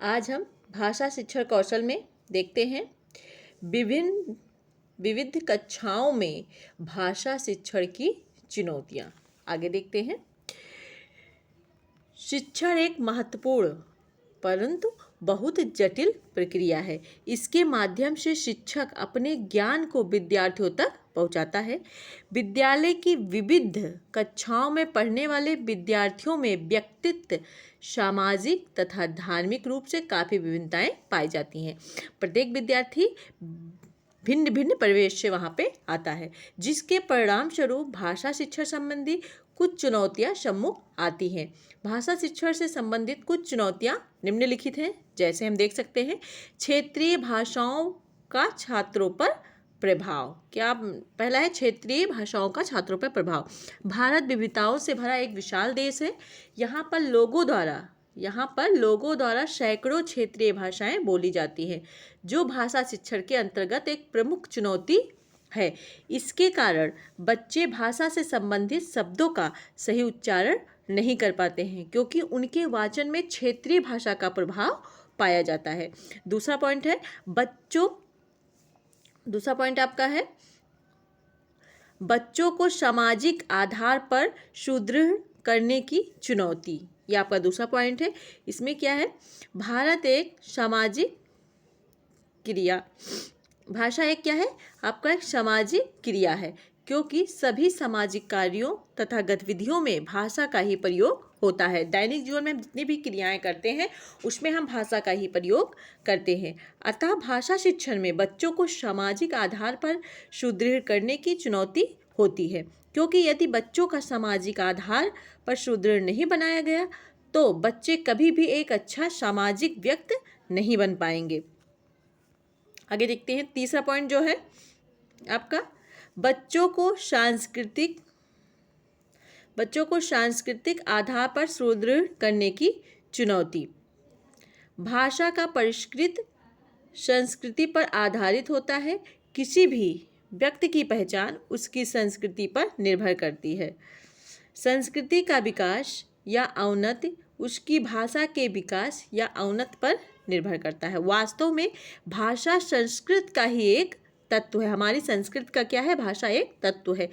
आज हम भाषा शिक्षण कौशल में देखते हैं विविध कक्षाओं में भाषा शिक्षण की चुनौतियाँ। आगे देखते हैं। शिक्षण एक महत्वपूर्ण परंतु बहुत जटिल प्रक्रिया है। इसके माध्यम से शिक्षक अपने ज्ञान को विद्यार्थियों तक पहुंचाता है। विद्यालय की विविध कक्षाओं में पढ़ने वाले विद्यार्थियों में व्यक्तित्व, सामाजिक तथा धार्मिक रूप से काफ़ी विभिन्नताएं पाई जाती हैं। प्रत्येक विद्यार्थी भिन्न भिन्न परिवेश से वहाँ पे आता है, जिसके परिणाम स्वरूप भाषा शिक्षण संबंधी कुछ चुनौतियाँ सम्मुख आती हैं। भाषा शिक्षण से संबंधित कुछ चुनौतियाँ निम्नलिखित हैं। जैसे हम देख सकते हैं, क्षेत्रीय भाषाओं का छात्रों पर प्रभाव। क्या पहला है, क्षेत्रीय भाषाओं का छात्रों पर प्रभाव। भारत विविधताओं से भरा एक विशाल देश है। यहाँ पर लोगों द्वारा सैकड़ों क्षेत्रीय भाषाएं बोली जाती हैं, जो भाषा शिक्षण के अंतर्गत एक प्रमुख चुनौती है। इसके कारण बच्चे भाषा से संबंधित शब्दों का सही उच्चारण नहीं कर पाते हैं, क्योंकि उनके वाचन में क्षेत्रीय भाषा का प्रभाव पाया जाता है। दूसरा पॉइंट आपका है, बच्चों को सामाजिक आधार पर सुदृढ़ करने की चुनौती। ये आपका दूसरा पॉइंट है। इसमें क्या है, भाषा एक क्या है, आपका एक सामाजिक क्रिया है, क्योंकि सभी सामाजिक कार्यों तथा गतिविधियों में भाषा का ही प्रयोग होता है। दैनिक जीवन में जितनी भी क्रियाएं करते हैं उसमें हम भाषा का ही प्रयोग करते हैं। अतः भाषा शिक्षण में बच्चों को सामाजिक आधार पर सुदृढ़ करने की चुनौती होती है, क्योंकि यदि बच्चों का सामाजिक आधार पर सुदृढ़ नहीं बनाया गया तो बच्चे कभी भी एक अच्छा सामाजिक व्यक्ति नहीं बन पाएंगे। आगे देखते हैं। तीसरा पॉइंट जो है आपका, बच्चों को सांस्कृतिक आधार पर सुदृढ़ करने की चुनौती। भाषा का परिष्कृत संस्कृति पर आधारित होता है। किसी भी व्यक्ति की पहचान उसकी संस्कृति पर निर्भर करती है। संस्कृति का विकास या अवनति उसकी भाषा के विकास या अवनति पर निर्भर करता है। वास्तव में भाषा संस्कृत का ही एक तत्व है। हमारी संस्कृत का क्या है, भाषा एक तत्व है।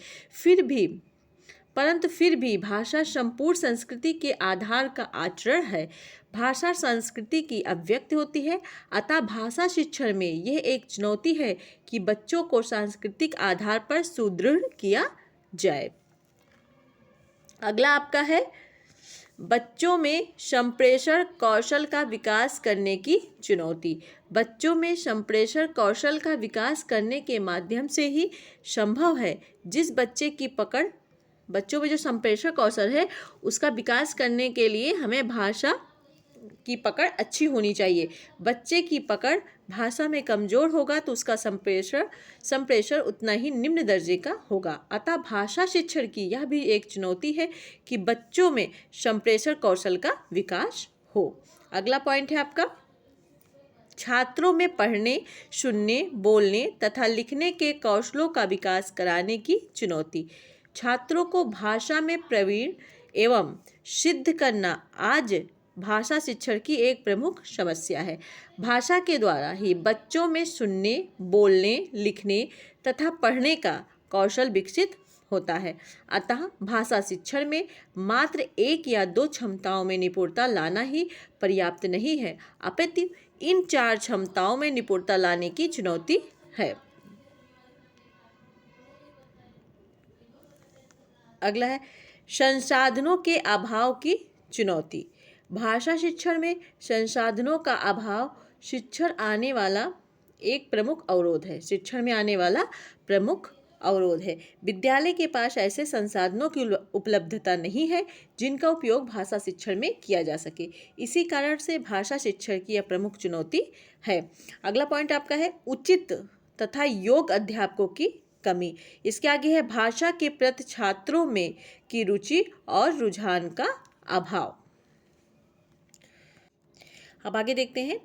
परंतु फिर भी भाषा संपूर्ण संस्कृति के आधार का आचरण है। भाषा संस्कृति की अभिव्यक्ति होती है। अतः भाषा शिक्षण में यह एक चुनौती है कि बच्चों को सांस्कृतिक आधार पर सुदृढ़ किया जाए। अगला आपका है, बच्चों में संप्रेषण कौशल का विकास करने की चुनौती। बच्चों में संप्रेषण कौशल का विकास करने के माध्यम से ही संभव है। बच्चों में जो संप्रेषण कौशल है उसका विकास करने के लिए हमें भाषा की पकड़ अच्छी होनी चाहिए। बच्चे की पकड़ भाषा में कमज़ोर होगा तो उसका संप्रेषण उतना ही निम्न दर्जे का होगा। अतः भाषा शिक्षण की यह भी एक चुनौती है कि बच्चों में संप्रेषण कौशल का विकास हो। अगला पॉइंट है आपका, छात्रों में पढ़ने, सुनने, बोलने तथा लिखने के कौशलों का विकास कराने की चुनौती। छात्रों को भाषा में प्रवीण एवं सिद्ध करना आज भाषा शिक्षण की एक प्रमुख समस्या है। भाषा के द्वारा ही बच्चों में सुनने, बोलने, लिखने तथा पढ़ने का कौशल विकसित होता है। अतः भाषा शिक्षण में मात्र एक या दो क्षमताओं में निपुणता लाना ही पर्याप्त नहीं है, अपितु इन 4 क्षमताओं में निपुणता लाने की चुनौती है। अगला है, संसाधनों के अभाव की चुनौती। भाषा शिक्षण में संसाधनों का अभाव शिक्षण में आने वाला प्रमुख अवरोध है। विद्यालय के पास ऐसे संसाधनों की उपलब्धता नहीं है जिनका उपयोग भाषा शिक्षण में किया जा सके। इसी कारण से भाषा शिक्षण की यह प्रमुख चुनौती है। अगला पॉइंट आपका है, उचित तथा योग्य अध्यापकों की कमी। इसके आगे है, भाषा के प्रति छात्रों में की रुचि और रुझान का अभाव। अब आगे देखते हैं,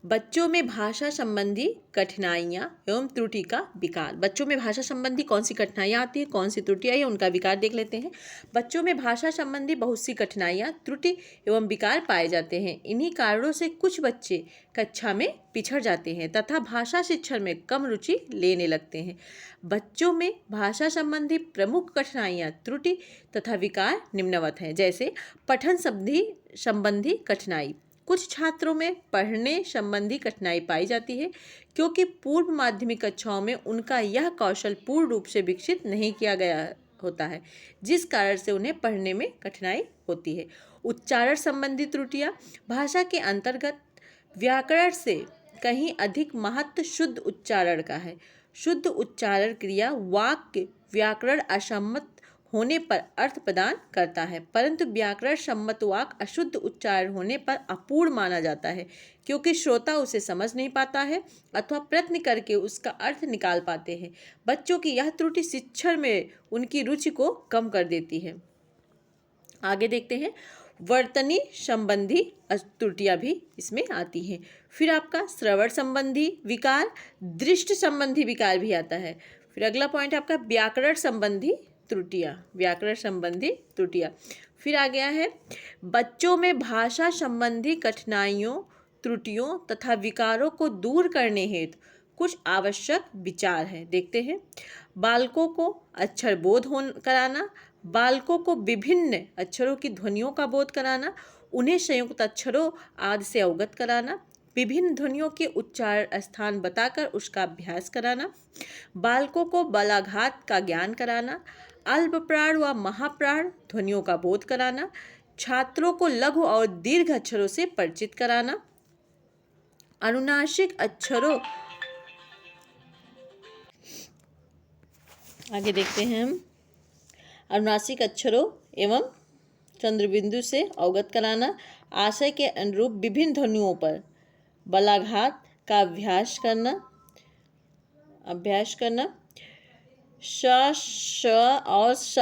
बच्चों में भाषा संबंधी कठिनाइयाँ एवं त्रुटि का विकार। बच्चों में भाषा संबंधी कौन सी कठिनाइयाँ आती हैं, कौन सी त्रुटियाँ हैं, उनका विकार देख लेते हैं। बच्चों में भाषा संबंधी बहुत सी कठिनाइयाँ, त्रुटि एवं विकार पाए जाते हैं। इन्हीं कारणों से कुछ बच्चे कक्षा में पिछड़ जाते हैं तथा भाषा शिक्षण में कम रुचि लेने लगते हैं। बच्चों में भाषा संबंधी प्रमुख कठिनाइयाँ, त्रुटि तथा विकार निम्नवत हैं। जैसे पठन संबंधी कठिनाई। कुछ छात्रों में पढ़ने संबंधी कठिनाई पाई जाती है क्योंकि पूर्व माध्यमिक कक्षाओं में उनका यह कौशल पूर्ण रूप से विकसित नहीं किया गया होता है, जिस कारण से उन्हें पढ़ने में कठिनाई होती है। उच्चारण संबंधी त्रुटियाँ। भाषा के अंतर्गत व्याकरण से कहीं अधिक महत्व शुद्ध उच्चारण का है। शुद्ध उच्चारण क्रिया वाक्य व्याकरण असम्मत होने पर अर्थ प्रदान करता है, परंतु व्याकरण सम्मत वाक्य अशुद्ध उच्चारण होने पर अपूर्ण माना जाता है क्योंकि श्रोता उसे समझ नहीं पाता है अथवा प्रयत्न करके उसका अर्थ निकाल पाते हैं। बच्चों की यह त्रुटि शिक्षण में उनकी रुचि को कम कर देती है। आगे देखते हैं, वर्तनी संबंधी त्रुटियां भी इसमें आती हैं। फिर आपका श्रवण संबंधी विकार, दृष्टि संबंधी विकार भी आता है। फिर अगला पॉइंट आपका व्याकरण संबंधी त्रुटियां, व्याकरण संबंधी त्रुटियां। फिर आ गया है बच्चों में भाषा संबंधी कठिनाइयों, त्रुटियों तथा विकारों को दूर करने हेतु कुछ आवश्यक विचार हैं। देखते हैं, बालकों को अक्षर बोध कराना, बालकों को विभिन्न अक्षरों की ध्वनियों का बोध कराना, उन्हें संयुक्त अक्षरों आदि से अवगत कराना, विभिन्न ध्वनियों के उच्चारण स्थान बताकर उसका अभ्यास कराना, बालकों को बलाघात का ज्ञान कराना, अल्प प्राण व महाप्राण ध्वनियों का बोध कराना, छात्रों को लघु और दीर्घ अक्षरों से परिचित कराना, अनुनासिक अक्षरों, आगे देखते हैं हम, अनुनासिक अक्षरों एवं चंद्रबिंदु से अवगत कराना, आशय के अनुरूप विभिन्न ध्वनियों पर बलाघात का अभ्यास करना, श, श और श,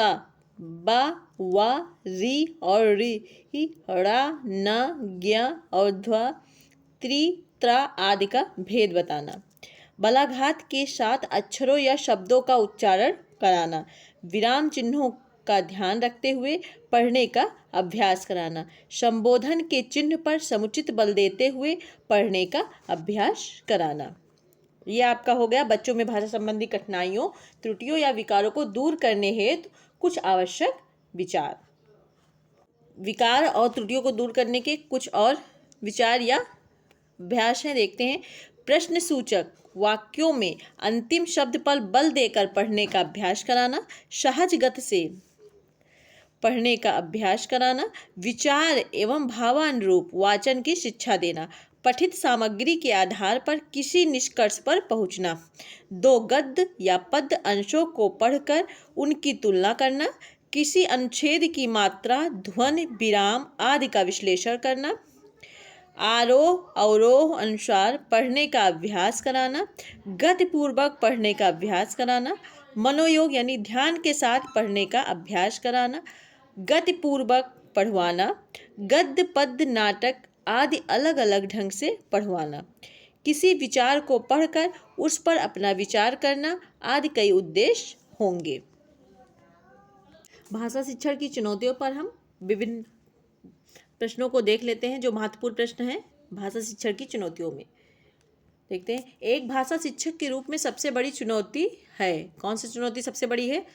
ब, व, री और री, ड़ा, न, ज्ञ और ध्व, त्रि, त्र आदि का भेद बताना, बलाघात के साथ अक्षरों या शब्दों का उच्चारण कराना, विराम चिन्हों का ध्यान रखते हुए पढ़ने का अभ्यास कराना, संबोधन के चिन्ह पर समुचित बल देते हुए पढ़ने का अभ्यास कराना। यह आपका हो गया बच्चों में भाषा संबंधी कठिनाइयों, त्रुटियों या विकारों को दूर करने हेतु कुछ आवश्यक विचार। विकार और त्रुटियों को दूर करने के कुछ और विचार या अभ्यास हैं, देखते हैं। प्रश्न सूचक वाक्यों में अंतिम शब्द पर बल देकर पढ़ने का अभ्यास कराना, सहज गति से पढ़ने का अभ्यास कराना, विचार एवं भावानुरूप वाचन की शिक्षा देना, पठित सामग्री के आधार पर किसी निष्कर्ष पर पहुंचना, दो गद्य या पद्य अंशों को पढ़कर उनकी तुलना करना, किसी अनुच्छेद की मात्रा, ध्वनि, विराम आदि का विश्लेषण करना, आरोह अवरोह अनुसार पढ़ने का अभ्यास कराना, गतिपूर्वक पढ़ने का अभ्यास कराना, मनोयोग यानी ध्यान के साथ पढ़ने का अभ्यास कराना, गतिपूर्वक पढ़वाना, गद्य पद्य नाटक आदि अलग अलग ढंग से पढ़वाना, किसी विचार को पढ़कर उस पर अपना विचार करना आदि कई उद्देश्य होंगे। भाषा शिक्षण की चुनौतियों पर हम विभिन्न प्रश्नों को देख लेते हैं जो महत्वपूर्ण प्रश्न हैं भाषा शिक्षण की चुनौतियों में। देखते हैं, एक भाषा शिक्षक के रूप में सबसे बड़ी चुनौती है। कौन सी चुनौती सबसे बड़ी है?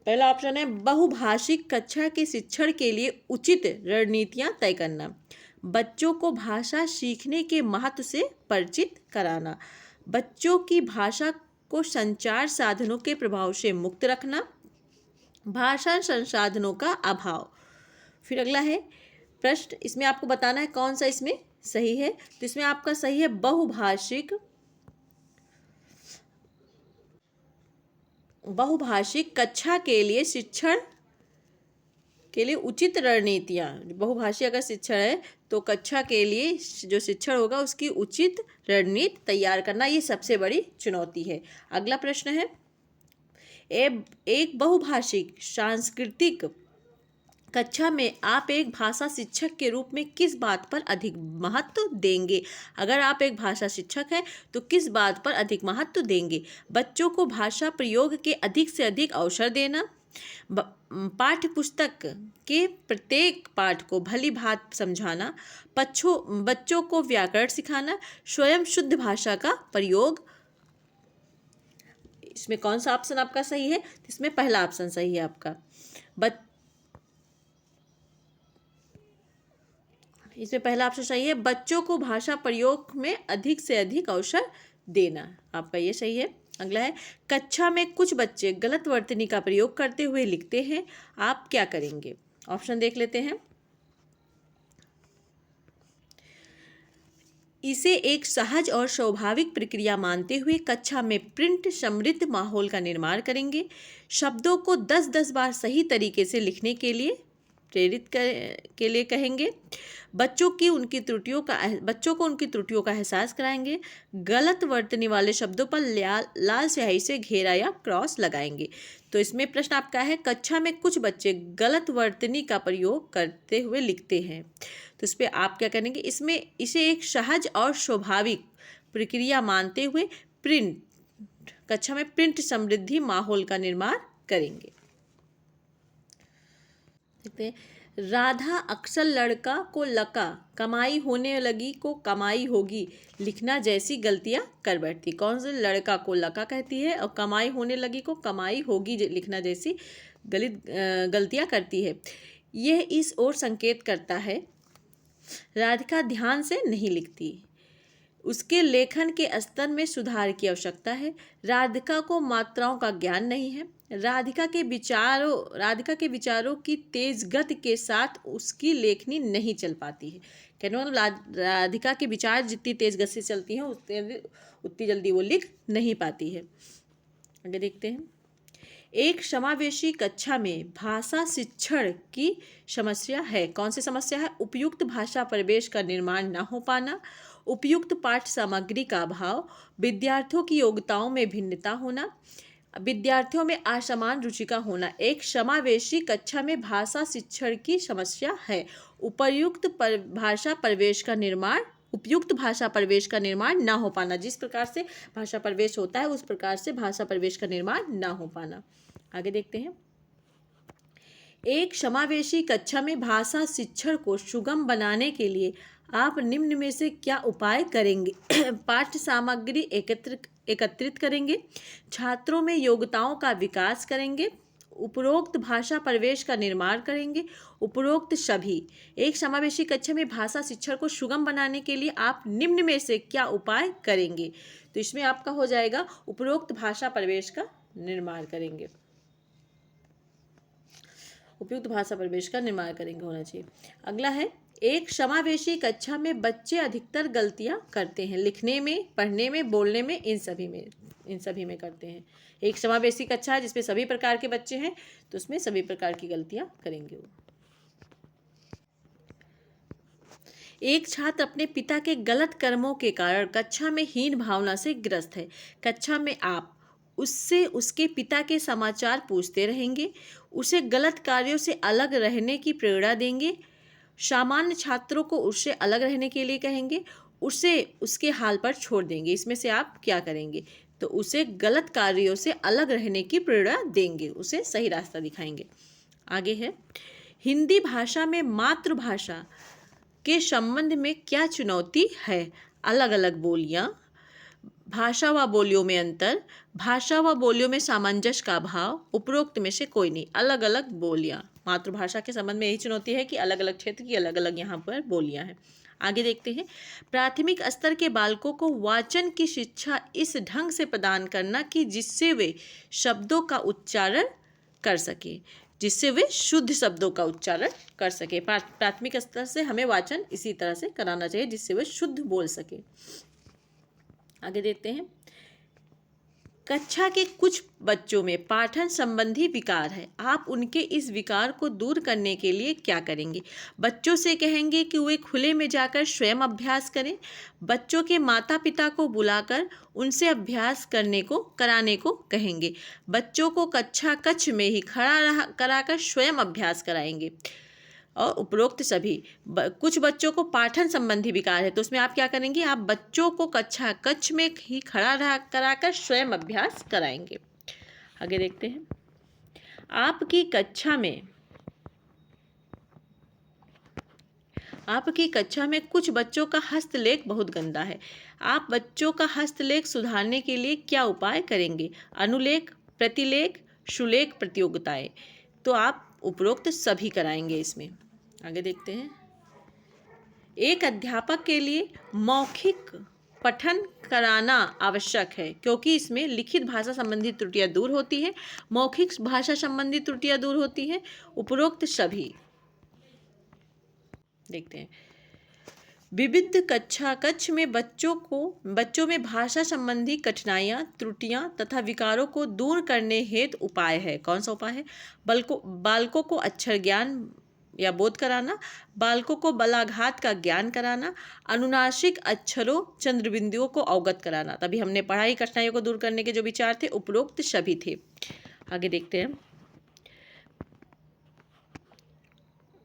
पहला ऑप्शन है बहुभाषिक कक्षा के शिक्षण के लिए उचित रणनीतियां तय करना, बच्चों को भाषा सीखने के महत्व से परिचित कराना, बच्चों की भाषा को संचार साधनों के प्रभाव से मुक्त रखना, भाषा संसाधनों का अभाव। फिर अगला है प्रश्न, इसमें आपको बताना है कौन सा इसमें सही है। तो इसमें आपका सही है बहुभाषिक कक्षा के लिए शिक्षण के लिए उचित रणनीतियाँ। बहुभाषी अगर शिक्षण है तो कक्षा के लिए जो शिक्षण होगा उसकी उचित रणनीति तैयार करना, ये सबसे बड़ी चुनौती है। अगला प्रश्न है एक बहुभाषिक सांस्कृतिक कक्षा में आप एक भाषा शिक्षक के रूप में किस बात पर अधिक महत्व देंगे? अगर आप एक भाषा शिक्षक हैं तो किस बात पर अधिक महत्व देंगे? बच्चों को भाषा प्रयोग के अधिक से अधिक अवसर देना, पाठ्य पुस्तक के प्रत्येक पाठ को भली भांति समझाना, बच्चों को व्याकरण सिखाना, स्वयं शुद्ध भाषा का प्रयोग। इसमें कौन सा ऑप्शन आपका सही है? इसमें पहला ऑप्शन सही है आपका। इसमें पहला ऑप्शन सही है, बच्चों को भाषा प्रयोग में अधिक से अधिक अवसर देना, आपका ये सही है। अगला है, कक्षा में कुछ बच्चे गलत वर्तनी का प्रयोग करते हुए लिखते हैं, आप क्या करेंगे? ऑप्शन देख लेते हैं। इसे एक सहज और स्वाभाविक प्रक्रिया मानते हुए कक्षा में प्रिंट समृद्ध माहौल का निर्माण करेंगे। शब्दों को 10-10 बार सही तरीके से लिखने के लिए कहेंगे। बच्चों को उनकी त्रुटियों का एहसास कराएंगे। गलत वर्तनी वाले शब्दों पर लाल स्याही से घेरा या क्रॉस लगाएंगे। तो इसमें प्रश्न आपका है, कक्षा में कुछ बच्चे गलत वर्तनी का प्रयोग करते हुए लिखते हैं, तो इस पर आप क्या करेंगे? इसे एक सहज और स्वाभाविक प्रक्रिया मानते हुए कक्षा में प्रिंट समृद्धि माहौल का निर्माण करेंगे। देखते हैं, राधा अक्सर लड़का को लका, कमाई होने लगी को कमाई होगी लिखना जैसी गलतियां कर बैठती। कौन से लड़का को लका कहती है और कमाई होने लगी को कमाई होगी लिखना जैसी गलतियां करती है? यह इस ओर संकेत करता है राधिका ध्यान से नहीं लिखती, उसके लेखन के स्तर में सुधार की आवश्यकता है। राधिका को मात्राओं का ज्ञान नहीं है। राधिका के विचारों की तेज गति के साथ उसकी लेखनी नहीं चल पाती है। कहने मतलब राधिका के विचार जितनी तेज गति से चलती हैं उतनी जल्दी वो लिख नहीं पाती है। आगे देखते हैं, एक समावेशी कक्षा में भाषा शिक्षण की समस्या है। कौन सी समस्या है? उपयुक्त भाषा परिवेश का निर्माण न हो पाना, उपयुक्त पाठ्य सामग्री का अभाव, विद्यार्थियों की योग्यताओं में भिन्नता होना, विद्यार्थियों में असमान रुचि का होना। एक समावेशी कक्षा में भाषा शिक्षण की समस्या है। उपयुक्त भाषा परिवेश का निर्माण ना हो पाना, जिस प्रकार से भाषा परिवेश होता है उस प्रकार से भाषा परिवेश का निर्माण ना हो पाना। आगे देखते हैं, एक समावेशी कक्षा में भाषा शिक्षण को सुगम बनाने के लिए आप निम्न में से क्या उपाय करेंगे? पाठ्य सामग्री एकत्रित करेंगे, छात्रों में योग्यताओं का विकास करेंगे, उपरोक्त भाषा परिवेश का निर्माण करेंगे। उपरोक्त सभी। एक समावेशी कक्षा में भाषा शिक्षण को सुगम बनाने के लिए आप निम्न में से क्या उपाय करेंगे? तो इसमें आपका हो जाएगा उपरोक्त भाषा परिवेश का निर्माण करेंगे। उपयुक्त भाषा परिवेश का निर्माण करेंगे होना चाहिए। अगला है, एक समावेशी कक्षा में बच्चे अधिकतर गलतियां करते हैं, लिखने में, पढ़ने में, बोलने में, इन सभी में करते हैं। एक समावेशी कक्षा है जिसमें सभी प्रकार के बच्चे हैं तो उसमें सभी प्रकार की गलतियां करेंगे वो। एक छात्र अपने पिता के गलत कर्मों के कारण कक्षा में हीन भावना से ग्रस्त है। कक्षा में आप उससे उसके पिता के समाचार पूछते रहेंगे, उसे गलत कार्यों से अलग रहने की प्रेरणा देंगे, सामान्य छात्रों को उससे अलग रहने के लिए कहेंगे, उसे उसके हाल पर छोड़ देंगे। इसमें से आप क्या करेंगे? तो उसे गलत कार्यों से अलग रहने की प्रेरणा देंगे, उसे सही रास्ता दिखाएंगे। आगे है, हिंदी भाषा में मातृभाषा के संबंध में क्या चुनौती है? अलग अलग बोलियां, भाषा व बोलियों में अंतर, भाषा व बोलियों में सामंजस्य का अभाव, उपरोक्त में से कोई नहीं। अलग अलग बोलियां, मातृभाषा के संबंध में यही चुनौती है कि अलग अलग क्षेत्र की अलग अलग यहाँ पर बोलियां हैं। आगे देखते हैं, प्राथमिक स्तर के बालकों को वाचन की शिक्षा इस ढंग से प्रदान करना कि जिससे वे शब्दों का उच्चारण कर सके, जिससे वे शुद्ध शब्दों का उच्चारण कर सके। प्राथमिक स्तर से हमें वाचन इसी तरह से कराना चाहिए जिससे वे शुद्ध बोल सके। आगे देखते हैं, कक्षा के कुछ बच्चों में पाठन संबंधी विकार है, आप उनके इस विकार को दूर करने के लिए क्या करेंगे? बच्चों से कहेंगे कि वे खुले में जाकर स्वयं अभ्यास करें। बच्चों के माता पिता को बुलाकर उनसे अभ्यास कराने को कहेंगे। बच्चों को कक्षा कक्ष में ही खड़ा कराकर स्वयं अभ्यास कराएंगे। और उपरोक्त सभी कुछ बच्चों को पाठन संबंधी विकार है, तो उसमें आप क्या करेंगे? आप बच्चों को कक्षा कक्ष में ही खड़ा कराकर स्वयं अभ्यास कराएंगे। आगे देखते हैं। आपकी कक्षा में कुछ बच्चों का हस्तलेख बहुत गंदा है, आप बच्चों का हस्तलेख सुधारने के लिए क्या उपाय करेंगे? अनुलेख, प्रतिलेख, सुलेख प्रतियोगिताएं, तो आप उपरोक्त सभी कराएंगे इसमें। आगे देखते हैं। एक अध्यापक के लिए मौखिक पठन कराना आवश्यक है, क्योंकि इसमें लिखित भाषा संबंधी त्रुटियां दूर होती हैं, मौखिक भाषा संबंधी त्रुटियां दूर होती हैं। उपरोक्त सभी देखते हैं। विविध कक्षा कक्ष में बच्चों में भाषा संबंधी कठिनाइयाँ, त्रुटियाँ तथा विकारों को दूर करने हेतु उपाय है। कौन सा उपाय है? बालकों को अक्षर ज्ञान या बोध कराना, बालकों को बलाघात का ज्ञान कराना, अनुनासिक अक्षरों चंद्रबिंदुओं को अवगत कराना। तभी हमने पढ़ाई कठिनाइयों को दूर करने के जो विचार थे उपरोक्त सभी थे। आगे देखते हैं।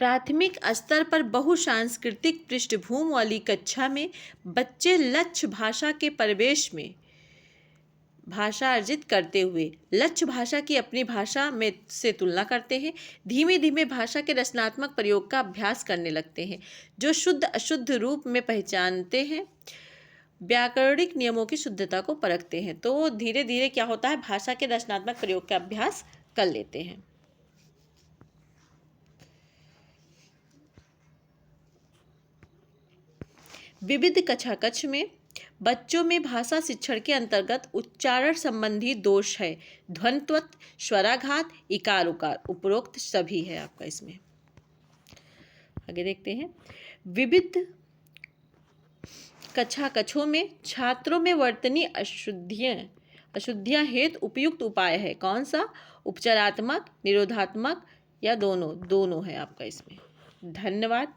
प्राथमिक स्तर पर बहुसांस्कृतिक पृष्ठभूमि वाली कक्षा में बच्चे लक्ष्य भाषा के परिवेश में भाषा अर्जित करते हुए लक्ष्य भाषा की अपनी भाषा में से तुलना करते हैं। धीमे धीमे भाषा के रचनात्मक प्रयोग का अभ्यास करने लगते हैं, जो शुद्ध अशुद्ध रूप में पहचानते हैं, व्याकरणिक नियमों की शुद्धता को परखते हैं। तो धीरे धीरे क्या होता है? भाषा के रचनात्मक प्रयोग का अभ्यास कर लेते हैं। विविध कक्षा कक्ष में बच्चों में भाषा शिक्षण के अंतर्गत उच्चारण संबंधी दोष है, ध्वनित्वत, स्वराघात, इकार उकार। उपरोक्त सभी है आपका इसमें। आगे देखते हैं। विविध कक्षा कक्षों में छात्रों में वर्तनीय अशुद्धियां हेतु उपयुक्त उपाय है। कौन सा? उपचारात्मक, निरोधात्मक या दोनों है आपका इसमें। धन्यवाद।